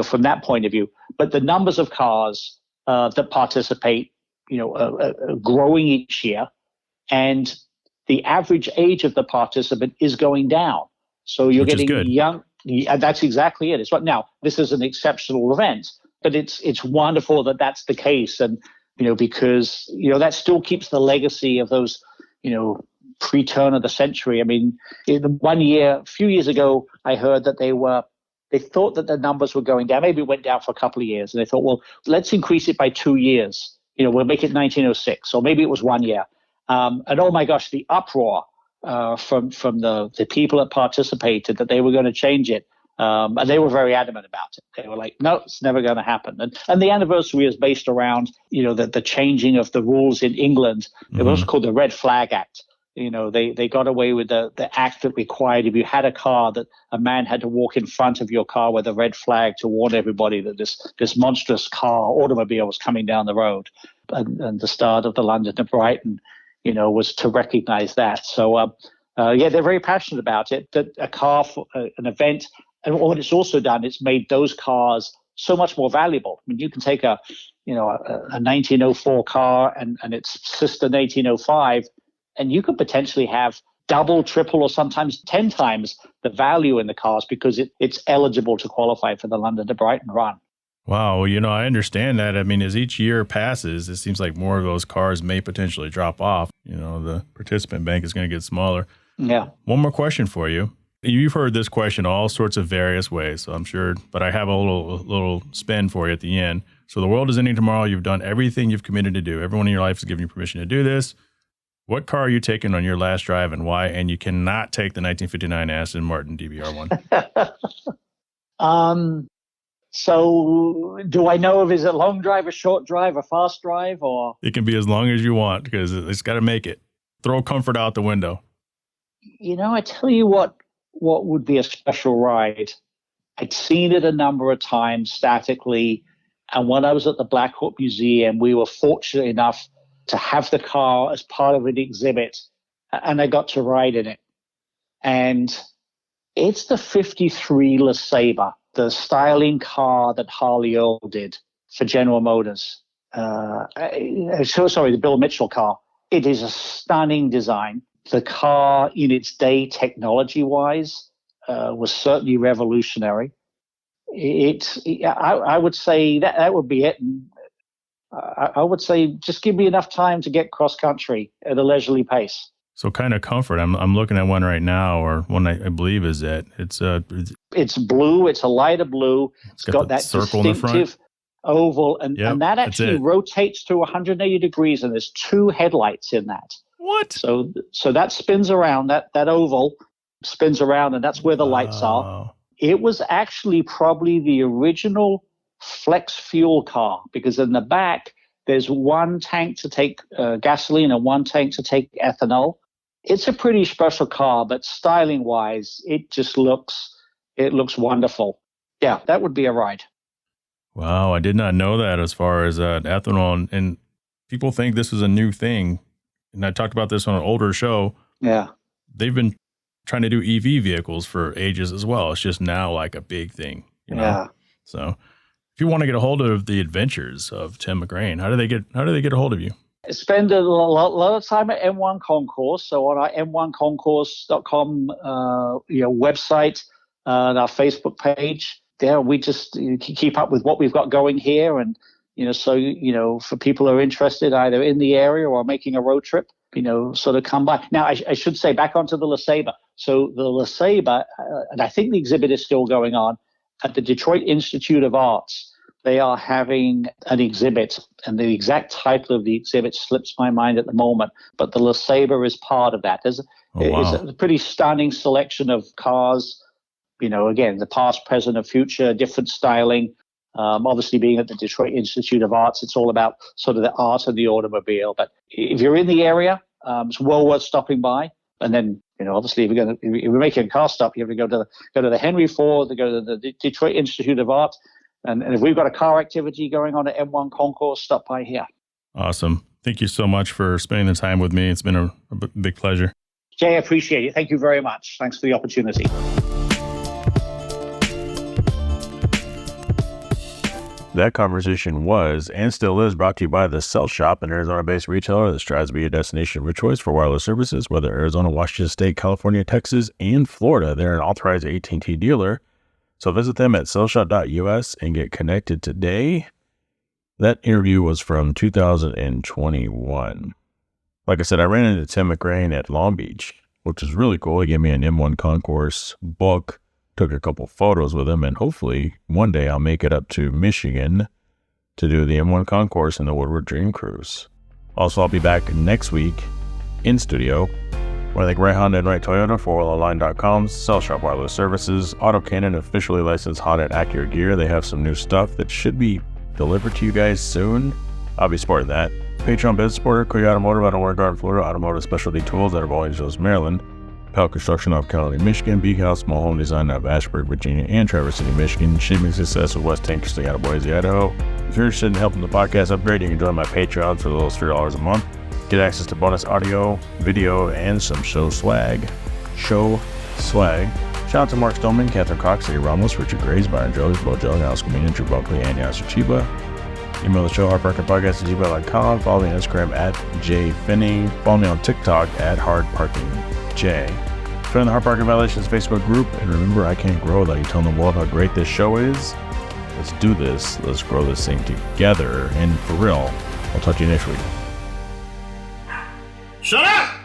from that point of view. But the numbers of cars that participate, are growing each year, and the average age of the participant is going down. So you're getting young. Yeah, that's exactly it. It's right now. This is an exceptional event, but it's wonderful that that's the case, and because that still keeps the legacy of those pre-turn of the century. I mean, in 1 year, a few years ago, I heard that they thought that the numbers were going down. Maybe it went down for a couple of years, and they thought, well, let's increase it by 2 years. We'll make it 1906, or maybe it was 1 year. And oh my gosh, the uproar from the people that participated that they were going to change it. And they were very adamant about it. They were like, no, it's never going to happen. And the anniversary is based around, the changing of the rules in England. It was called the Red Flag Act. They got away with the act that required if you had a car that a man had to walk in front of your car with a red flag to warn everybody that this monstrous automobile was coming down the road. And the start of the London to Brighton, was to recognize that. So Yeah, they're very passionate about it. That a car for an event, and what it's also done, it's made those cars so much more valuable. I mean, you can take a 1904 car and its sister 1905, and you could potentially have double, triple, or sometimes 10 times the value in the cars because it's eligible to qualify for the London to Brighton run. Wow. I understand that. I mean, as each year passes, it seems like more of those cars may potentially drop off. The participant bank is going to get smaller. Yeah. One more question for you. You've heard this question all sorts of various ways, so I'm sure, but I have a little spin for you at the end. So the world is ending tomorrow. You've done everything you've committed to do. Everyone in your life has given you permission to do this. What car are you taking on your last drive and why? And you cannot take the 1959 Aston Martin DBR1. So do I know if it's a long drive, a short drive, a fast drive, or? It can be as long as you want because it's got to make it. Throw comfort out the window. I tell you what would be a special ride. I'd seen it a number of times statically. And when I was at the Black Hawk Museum, we were fortunate enough to have the car as part of an exhibit, and I got to ride in it. And it's the 53 LeSabre, the styling car that Harley Earl did for General Motors. The Bill Mitchell car. It is a stunning design. The car in its day, technology-wise, was certainly revolutionary. I would say that would be it. I would say just give me enough time to get cross-country at a leisurely pace. So kind of comfort. I'm looking at one right now, or one I believe is it. It's blue. It's a lighter blue. It's got that circle in the front. Oval, and that actually rotates to 180 degrees, and there's two headlights in that. What? So that spins around, that oval spins around, and that's where the lights are. It was actually probably the original flex fuel car, because in the back, there's one tank to take gasoline and one tank to take ethanol. It's a pretty special car, but styling-wise, it looks wonderful. Yeah, that would be a ride. Wow, I did not know that as far as ethanol. And people think this is a new thing. And I talked about this on an older show. Yeah. They've been trying to do EV vehicles for ages as well. It's just now like a big thing. Yeah. So if you want to get a hold of the adventures of Tim McGrane, how do they get a hold of you? I spend a lot of time at M1 Concourse. So on our M1Concourse.com website and our Facebook page, there we just keep up with what we've got going here. And, for people who are interested either in the area or making a road trip, sort of come by. Now, I should say back onto the LeSabre. So the LeSabre, and I think the exhibit is still going on, at the Detroit Institute of Arts. They are having an exhibit, and the exact title of the exhibit slips my mind at the moment, but the LeSabre is part of that. It's a pretty stunning selection of cars, again, the past, present, and future, different styling. Obviously, being at the Detroit Institute of Arts, it's all about sort of the art of the automobile. But if you're in the area, it's well worth stopping by. And then, obviously, if you're making a car stop, you have to go to the Henry Ford, to go to the Detroit Institute of Art. And if we've got a car activity going on at M1 Concourse, stop by here. Awesome. Thank you so much for spending the time with me. It's been a big pleasure. Jay, I appreciate it. Thank you very much. Thanks for the opportunity. That conversation was and still is brought to you by The Cell Shop, an Arizona-based retailer that strives to be a destination of choice for wireless services, whether Arizona, Washington State, California, Texas, and Florida. They're an authorized AT&T dealer. So visit them at cellshop.us and get connected today. That interview was from 2021. Like I said, I ran into Tim McGrane at Long Beach, which is really cool. He gave me an M1 Concourse book, took a couple photos with him, and hopefully one day I'll make it up to Michigan to do the M1 Concourse and the Woodward Dream Cruise. Also, I'll be back next week in studio. I want to thank Right Honda and Right Toyota for WillOnline.com, Cell Shop Wireless Services, AutoCannon, officially licensed Honda and Acura gear. They have some new stuff that should be delivered to you guys soon. I'll be sporting that. Patreon Business Supporter, Korea Automotive out of Oregon, Florida, Automotive Specialty Tools out of Owensville, Maryland, Pell Construction out of Connelly, Michigan, Big House Small Home Design out of Ashburn, Virginia, and Traverse City, Michigan, Shipping Success with West Tankerston out of Boise, Idaho. If you're interested in helping the podcast upgrade, you can join my Patreon for the lowest $3 a month. Get access to bonus audio, video, and some show swag. show swag. Shout out to Mark Stoneman, Catherine Cox, Eddie Ramos, Richard Graves, Byron Jones, Bo Jones, Alice Comina, Drew Buckley, and Yasser Chiba. Email the show, hardparkingpodcast@gmail.com. Follow me on Instagram @Jhae Pfenning. Follow me on TikTok @hardparkingj. Join the Hard Parking Violations Facebook group. And remember, I can't grow without you telling the world how great this show is. Let's do this. Let's grow this thing together. And for real, I'll talk to you next week. Shut up!